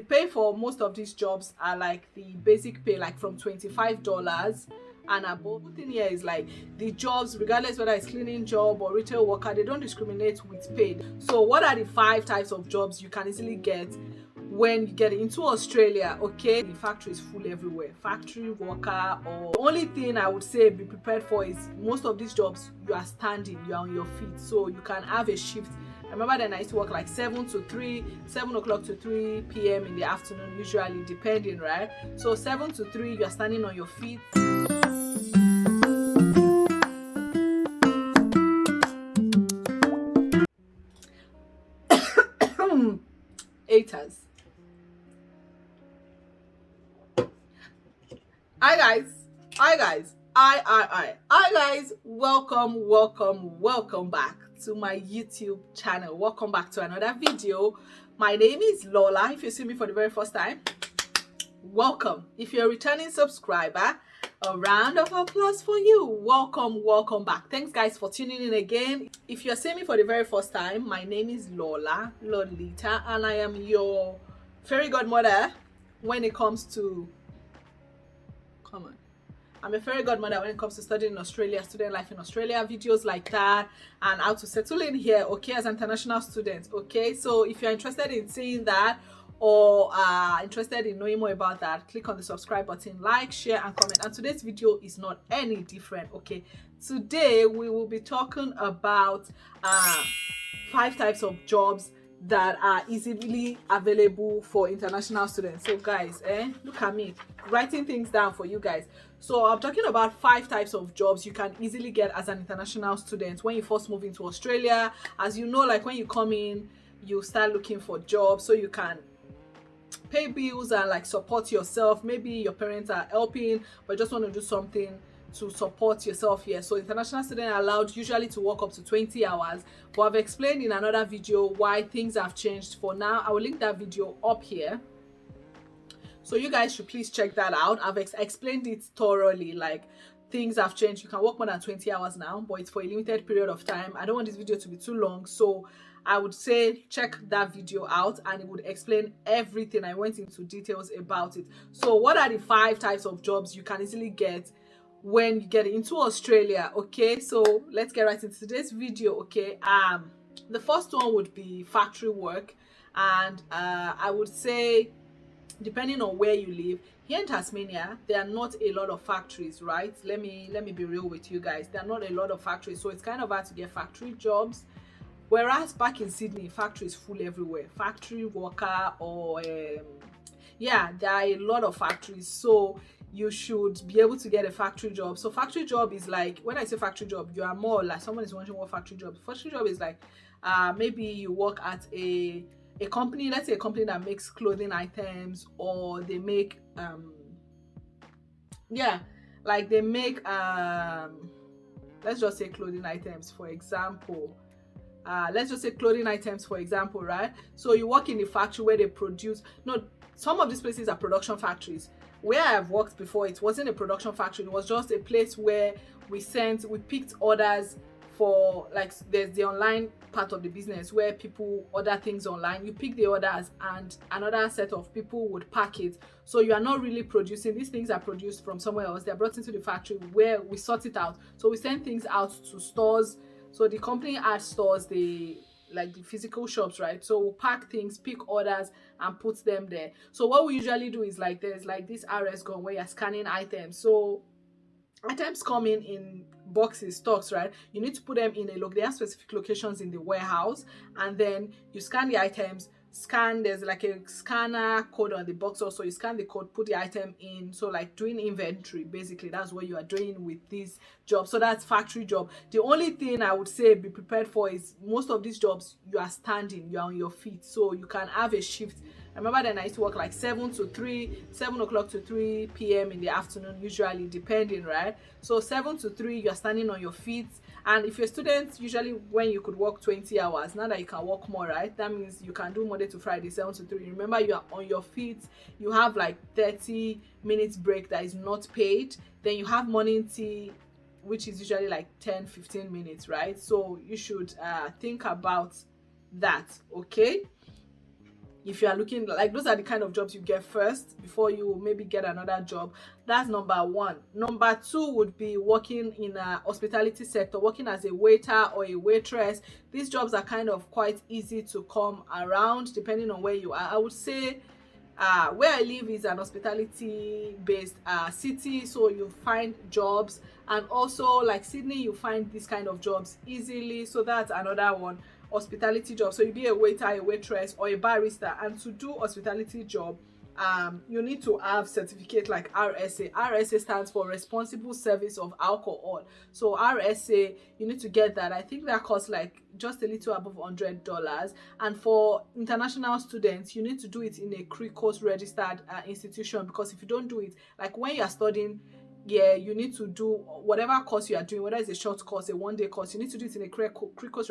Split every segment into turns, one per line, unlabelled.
pay for most of these jobs are like the basic pay, like from $25 and above. The thing here is like the jobs, regardless whether it's cleaning job or retail worker, they don't discriminate with pay. So what are the 5 types of jobs you can easily get when you get into Australia? Okay, the factory is full everywhere, factory worker. Or the only thing I would say be prepared for is most of these jobs you are standing, you are on your feet, so you can have a shift. I remember then I used to work like 7 o'clock to 3 p.m. in the afternoon, usually, depending, right? So 7 to 3 you are standing on your feet. Haters. Hi guys, welcome back to my YouTube channel. Welcome back to another video. My name is Lola. If you see me for the very first time, welcome. If you're a returning subscriber, a round of applause for you. Welcome back. Thanks guys for tuning in again. If you're seeing me for the very first time, my name is Lolita, and I am your fairy godmother when it comes to I'm a fairy godmother when it comes to studying in Australia, student life in Australia, videos like that, and how to settle in here, okay, as an international student. Okay, so if you're interested in seeing that or interested in knowing more about that, click on the subscribe button, like, share and comment. And today's video is not any different. Okay, today we will be talking about 5 types of jobs that are easily available for international students. So guys, look at me writing things down for you guys. So I'm talking about 5 types of jobs you can easily get as an international student when you first move into Australia. As you know, like when you come in, you start looking for jobs so you can pay bills and like support yourself. Maybe your parents are helping but just want to do something to support yourself here. So international students are allowed usually to work up to 20 hours, but I've explained in another video why things have changed. For now, I will link that video up here, so you guys should please check that out. I've explained it thoroughly, like things have changed. You can work more than 20 hours now, but it's for a limited period of time. I don't want this video to be too long, so I would say check that video out and it would explain everything. I went into details about it. So what are the 5 types of jobs you can easily get when you get into Australia? Okay, so let's get right into today's video. Okay, the first one would be factory work, and I would say, depending on where you live, here in Tasmania there are not a lot of factories, right? Let me be real with you guys. There are not a lot of factories, so it's kind of hard to get factory jobs. Whereas back in Sydney, factories full everywhere, factory worker, or yeah, there are a lot of factories, so you should be able to get a factory job. So factory job is like, when I say factory job, you are more like, someone is wondering what factory job. Factory job is like maybe you work at a company, let's say a company that makes clothing items, or they make yeah, like they make let's just say clothing items for example. Right? So you work in the factory where they produce. No, some of these places are production factories. Where I've worked before, it wasn't a production factory. It was just a place where we picked orders for, like, there's the online part of the business where people order things online. You pick the orders and another set of people would pack it. So you are not really producing. These things are produced from somewhere else. They're brought into the factory where we sort it out. So we send things out to stores. So the company has stores, like the physical shops, right? So we'll pack things, pick orders and put them there. So what we usually do is, like, there's like this RS gun where you're scanning items. So items come in boxes, stocks, right? You need to put them in they have specific locations in the warehouse, and then you scan the items. There's like a scanner code on the box also. You scan the code, put the item in. So like doing inventory, basically that's what you are doing with this job. So that's factory job. The only thing I would say be prepared for is most of these jobs you are standing, you are on your feet, so you can have a shift. I remember then I used to work like 7 o'clock to 3 p.m. in the afternoon, usually, depending, right? So 7 to 3 you're standing on your feet. And if you're a student, usually when you could work 20 hours, now that you can work more, right? That means you can do Monday to Friday, 7 to 3. Remember, you are on your feet. You have like 30 minutes break that is not paid. Then you have morning tea, which is usually like 10-15 minutes, right? So you should think about that. Okay, if you are looking, like, those are the kind of jobs you get first before you maybe get another job. That's number one. Number two would be working in a hospitality sector, working as a waiter or a waitress. These jobs are kind of quite easy to come around depending on where you are. I would say where I live is an hospitality based city, so you find jobs, and also like Sydney, you find this kind of jobs easily. So that's another one, hospitality job. So you be a waiter, a waitress, or a barista. And to do hospitality job, you need to have certificate like RSA. RSA stands for Responsible Service of Alcohol. So RSA, you need to get that. I think that costs like just a little above $100. And for international students, you need to do it in a CRICOS registered institution, because if you don't do it, like when you are studying, yeah, you need to do whatever course you are doing, whether it's a short course, a one-day course, you need to do it in a CRICOS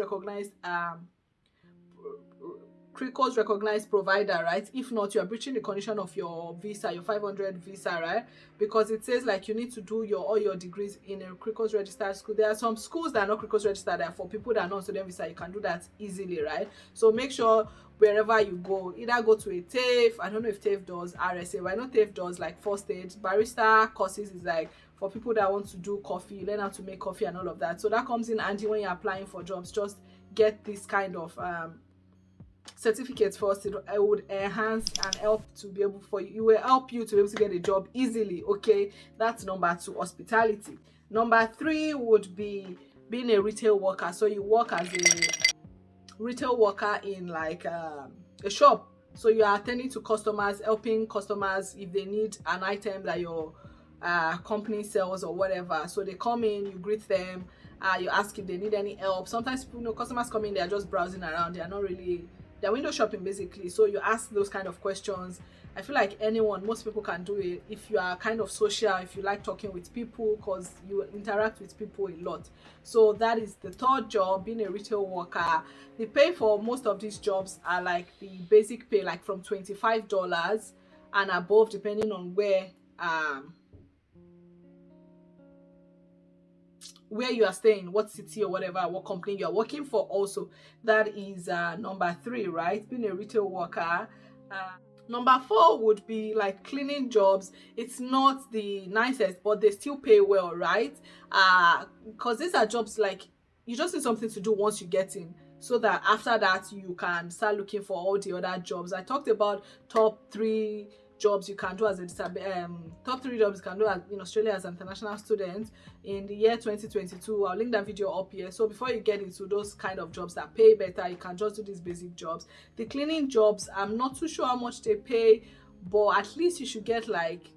recognized provider, right? If not, you are breaching the condition of your visa, your 500 visa, right? Because it says like you need to do all your degrees in a CRICOS registered school. There are some schools that are not CRICOS registered, that for people that are not student visa, you can do that easily, right? So make sure wherever you go, either go to a TAFE. I don't know if TAFE does RSA, but I know TAFE does like first aid. Barista courses is like for people that want to do coffee, learn how to make coffee and all of that. So that comes in handy when you're applying for jobs. Just get this kind of certificates first. It would enhance and help to be able for you. It will help you to be able to get a job easily. Okay, that's number two, hospitality. Number three would be being a retail worker. So you work as a retail worker in like a shop. So you are attending to customers, helping customers if they need an item that your company sells or whatever. So they come in, you greet them, you ask if they need any help. Sometimes people, customers come in, they are just browsing around, they are not really, they're window shopping basically. So you ask those kind of questions. I feel like most people can do it if you are kind of social, if you like talking with people, because you interact with people a lot. So that is the third job, being a retail worker. The pay for most of these jobs are like the basic pay, like from $25 and above, depending on where you are staying, what city or whatever, what company you are working for. Also, that is number three, right? Being a retail worker. Number four would be like cleaning jobs. It's not the nicest, but they still pay well, right? Because these are jobs like you just need something to do once you get in, so that after that you can start looking for all the other jobs. I talked about top three jobs you can do as a top three jobs you can do in Australia as an international student in the year 2022. I'll link that video up here. So before you get into those kind of jobs that pay better, you can just do these basic jobs. The cleaning jobs, I'm not too sure how much they pay, but at least you should get like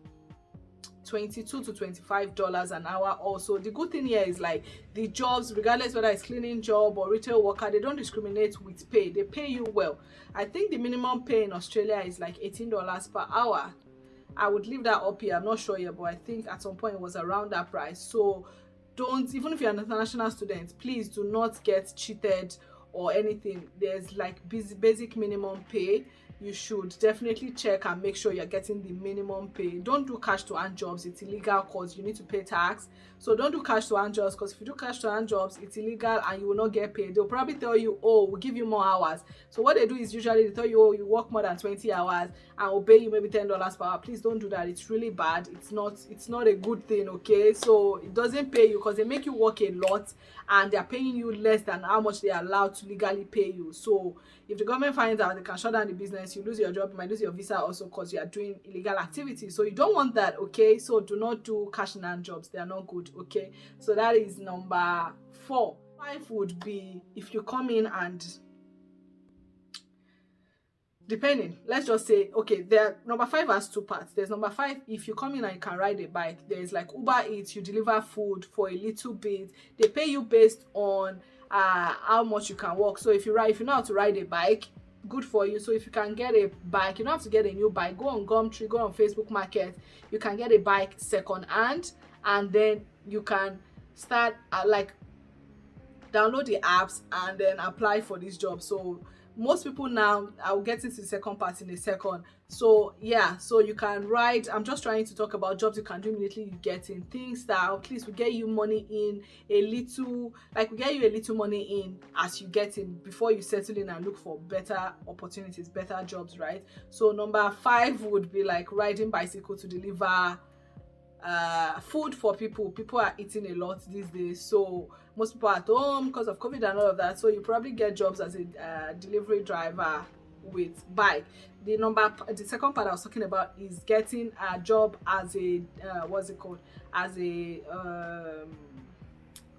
$22 to $25 an hour. Also, the good thing here is like the jobs, regardless whether it's cleaning job or retail worker, they don't discriminate with pay. They pay you well. I think the minimum pay in Australia is like $18 per hour. I would leave that up here, I'm not sure yet, but I think at some point it was around that price. So don't, even if you're an international student, please do not get cheated or anything. There's like basic minimum pay. You should definitely check and make sure you're getting the minimum pay. Don't do cash to hand jobs, it's illegal because you need to pay tax. So don't do cash to hand jobs, because if you do cash to hand jobs, it's illegal and you will not get paid. They'll probably tell you, oh, we'll give you more hours. So what they do is usually they tell you, oh, you work more than 20 hours and we'll pay you maybe $10 per hour. Please don't do that. It's really bad. It's not a good thing, okay? So it doesn't pay you because they make you work a lot and they're paying you less than how much they are allowed to legally pay you. So if the government finds out, they can shut down the business, you lose your job, you might lose your visa also because you are doing illegal activities. So you don't want that, okay? So do not do cash in hand jobs. They are not good, okay? So that is number 4. 5 would be if you come in and, depending, let's just say, okay, number 5 has 2 parts. There's number 5, if you come in and you can ride a bike. There's like Uber Eats, you deliver food for a little bit. They pay you based on how much you can walk. So if you know how to ride a bike, good for you. So if you can get a bike, you don't have to get a new bike. Go on Gumtree, go on Facebook Market. You can get a bike second hand, and then you can start like download the apps and then apply for this job. So most people now, I'll get into the second part in a second. So yeah, so you can write. I'm just trying to talk about jobs you can do immediately you get in, things that at least will get you money in a little, like we get you a little money in as you get in before you settle in and look for better opportunities, better jobs, right? So number 5 would be like riding bicycle to deliver food for people. People are eating a lot these days, so most people are at home because of COVID and all of that, so you probably get jobs as a delivery driver with bike. The second part I was talking about is getting a job as a what's it called, as a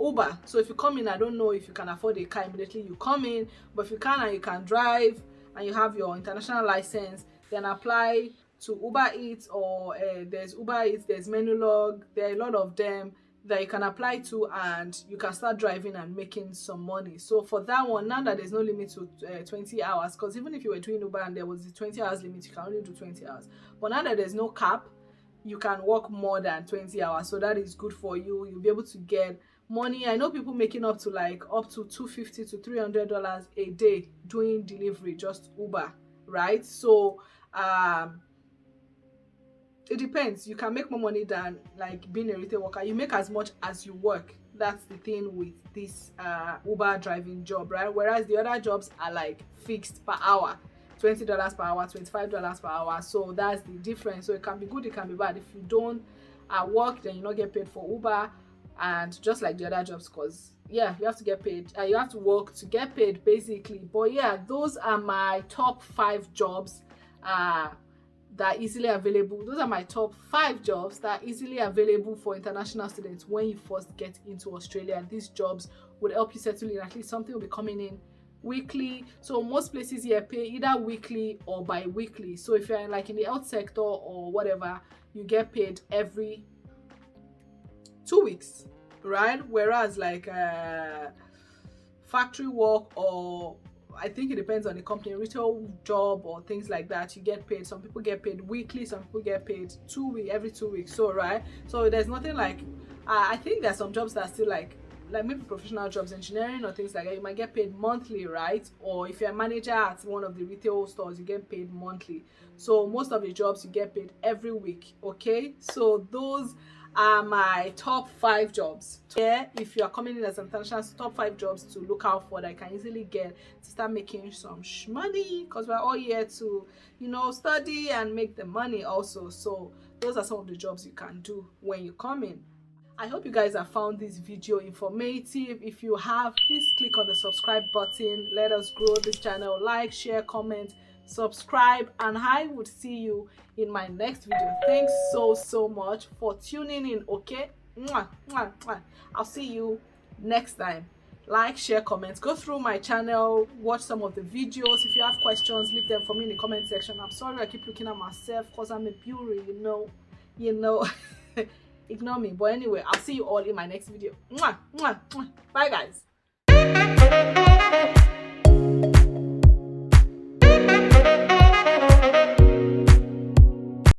Uber. So if you come in, I don't know if you can afford a car immediately you come in, but if you can and you can drive and you have your international license, then apply to Uber Eats, or there's Uber Eats, there's Menulog, there are a lot of them that you can apply to, and you can start driving and making some money. So for that one, now that there's no limit to 20 hours, because even if you were doing Uber and there was the 20 hours limit, you can only do 20 hours. But now that there's no cap, you can work more than 20 hours. So that is good for you. You'll be able to get money. I know people making up to $250 to $300 a day doing delivery, just Uber, right? So it depends. You can make more money than like being a retail worker. You make as much as you work. That's the thing with this Uber driving job, right? Whereas the other jobs are like fixed per hour, $20 per hour, $25 per hour. So that's the difference. So it can be good, it can be bad. If you don't work, then you not get paid for Uber, and just like the other jobs, because yeah, you have to get paid. You have to work to get paid, basically. But yeah, those are my top 5 jobs that are easily available. Those are my top 5 jobs that are easily available for international students when you first get into Australia. And these jobs would help you settle in. At least something will be coming in weekly. So most places here pay either weekly or bi-weekly. So if you're like in the health sector or whatever, you get paid every 2 weeks, right? Whereas like factory work, or I think it depends on the company, retail job or things like that, you get paid. Some people get paid weekly, some people get paid every 2 weeks. So right, so there's nothing like I think there's some jobs that are still like maybe professional jobs, engineering or things like that, you might get paid monthly, right? Or if you're a manager at one of the retail stores, you get paid monthly. So most of the jobs you get paid every week. Okay, so those are my top 5 jobs. Yeah, if you are coming in as an international, top 5 jobs to look out for that I can easily get to start making some money, because we're all here to, you know, study and make the money also. So those are some of the jobs you can do when you come in. I hope you guys have found this video informative. If you have, please click on the subscribe button. Let us grow this channel. Like, share, comment, subscribe, and I would see you in my next video. Thanks so much for tuning in. Okay, mwah, mwah, mwah. I'll see you next time. Like, share, comment, go through my channel, watch some of the videos. If you have questions, leave them for me in the comment section. I'm sorry I keep looking at myself because I'm a beauty, you know. Ignore me. But anyway, I'll see you all in my next video. Mwah, mwah, mwah. Bye guys.